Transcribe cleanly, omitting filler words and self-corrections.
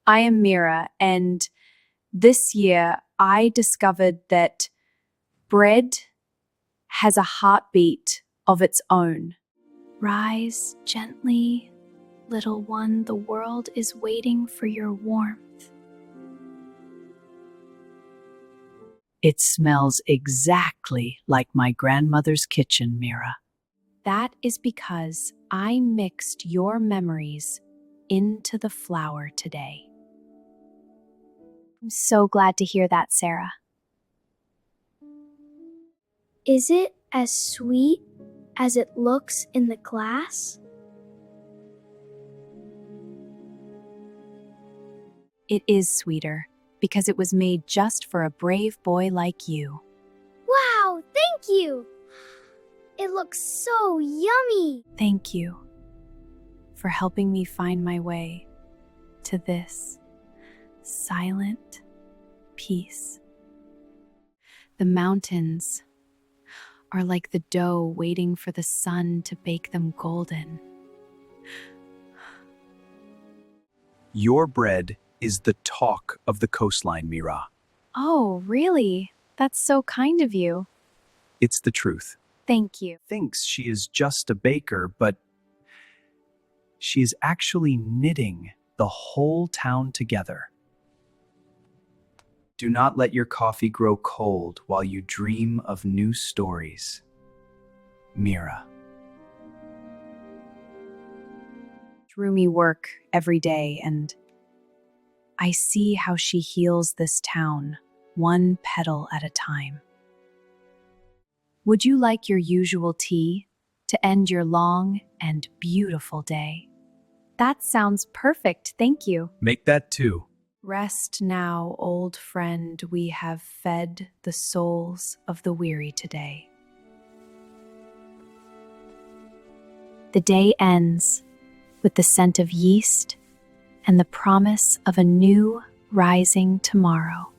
I am Mira, and this year I discovered that bread has a heartbeat of its own. Rise gently, little one, the world is waiting for your warmth. It smells exactly like my grandmother's kitchen, Mira. That is because I mixed your memories into the flour today. I'm so glad to hear that, Sarah. Is it as sweet as it looks in the glass? It is sweeter because it was made just for a brave boy like you. Wow, thank you! It looks so yummy! Thank you for helping me find my way to this silent peace. The mountains are like the dough waiting for the sun to bake them golden. Your bread is the talk of the coastline, Mira. Oh, really? That's so kind of you. It's the truth. Thank you. Thinks she is just a baker, but she is actually knitting the whole town together. Do not let your coffee grow cold while you dream of new stories. Mira. Rumi work every day, and I see how she heals this town, one petal at a time. Would you like your usual tea to end your long and beautiful day? That sounds perfect, thank you. Make that too. Rest now, old friend, we have fed the souls of the weary today. The day ends with the scent of yeast and the promise of a new rising tomorrow.